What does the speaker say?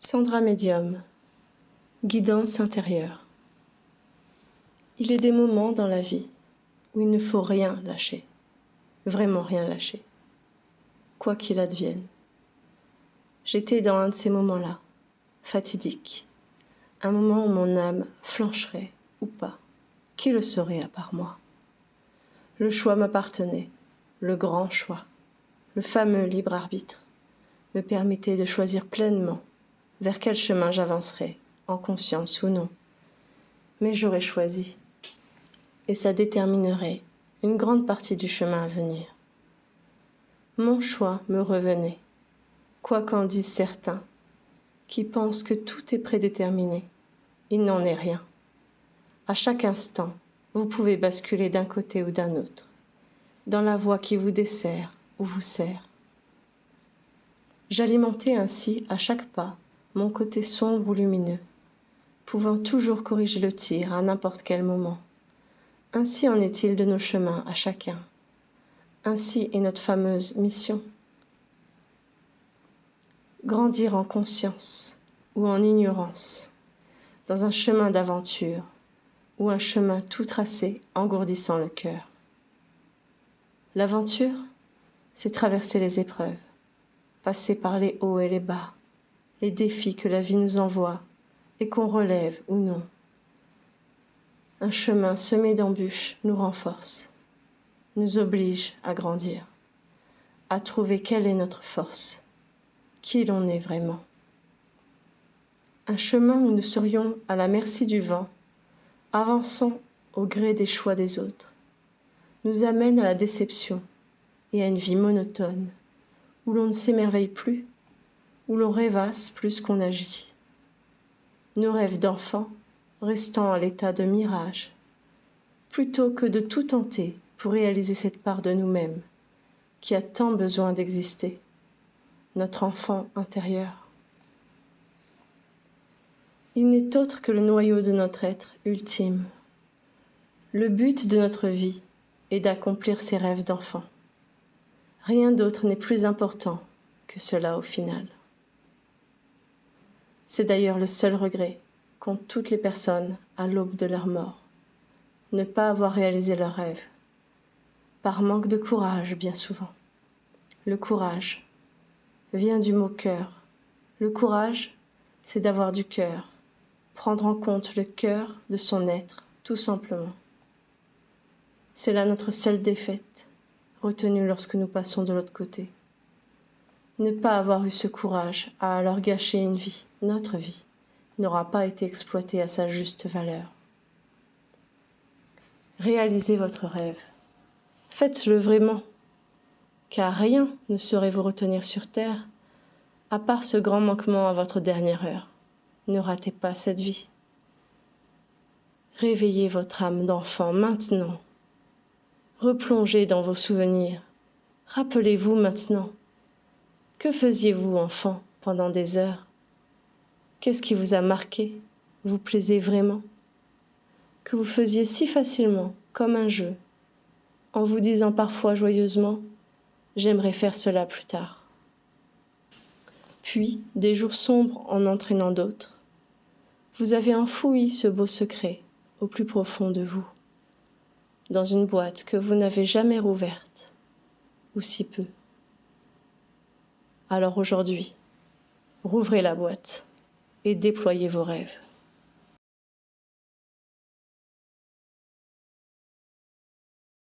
Sandra Medium, guidance intérieure. Il est des moments dans la vie où il ne faut rien lâcher, vraiment rien lâcher, quoi qu'il advienne. J'étais dans un de ces moments-là, fatidique, un moment où mon âme flancherait ou pas, qui le saurait à part moi. Le choix m'appartenait, le grand choix, le fameux libre arbitre, me permettait de choisir pleinement vers quel chemin j'avancerais, en conscience ou non. Mais j'aurais choisi, et ça déterminerait une grande partie du chemin à venir. Mon choix me revenait, quoi qu'en disent certains, qui pensent que tout est prédéterminé. Il n'en est rien. À chaque instant, vous pouvez basculer d'un côté ou d'un autre, dans la voie qui vous dessert ou vous sert. J'alimentais ainsi à chaque pas mon côté sombre ou lumineux, pouvant toujours corriger le tir à n'importe quel moment. Ainsi en est-il de nos chemins à chacun. Ainsi est notre fameuse mission. Grandir en conscience ou en ignorance, dans un chemin d'aventure ou un chemin tout tracé engourdissant le cœur. L'aventure, c'est traverser les épreuves, passer par les hauts et les bas, les défis que la vie nous envoie et qu'on relève ou non. Un chemin semé d'embûches nous renforce, nous oblige à grandir, à trouver quelle est notre force, qui l'on est vraiment. Un chemin où nous serions à la merci du vent, avançant au gré des choix des autres, nous amène à la déception et à une vie monotone, où l'on ne s'émerveille plus, où l'on rêvasse plus qu'on agit. Nos rêves d'enfants restant à l'état de mirage, plutôt que de tout tenter pour réaliser cette part de nous-mêmes qui a tant besoin d'exister, notre enfant intérieur. Il n'est autre que le noyau de notre être ultime. Le but de notre vie est d'accomplir ses rêves d'enfant. Rien d'autre n'est plus important que cela au final. C'est d'ailleurs le seul regret qu'ont toutes les personnes à l'aube de leur mort. Ne pas avoir réalisé leurs rêves. Par manque de courage, bien souvent. Le courage vient du mot cœur. Le courage, c'est d'avoir du cœur. Prendre en compte le cœur de son être, tout simplement. C'est là notre seule défaite, retenue lorsque nous passons de l'autre côté. Ne pas avoir eu ce courage a alors gâché une vie, notre vie, n'aura pas été exploitée à sa juste valeur. Réalisez votre rêve. Faites-le vraiment, car rien ne saurait vous retenir sur terre, à part ce grand manquement à votre dernière heure. Ne ratez pas cette vie. Réveillez votre âme d'enfant maintenant. Replongez dans vos souvenirs. Rappelez-vous maintenant. Que faisiez-vous, enfant, pendant des heures? Qu'est-ce qui vous a marqué, vous plaisait vraiment? Que vous faisiez si facilement, comme un jeu, en vous disant parfois joyeusement « j'aimerais faire cela plus tard ». Puis, des jours sombres en entraînant d'autres, vous avez enfoui ce beau secret au plus profond de vous, dans une boîte que vous n'avez jamais rouverte, ou si peu. Alors aujourd'hui, rouvrez la boîte et déployez vos rêves.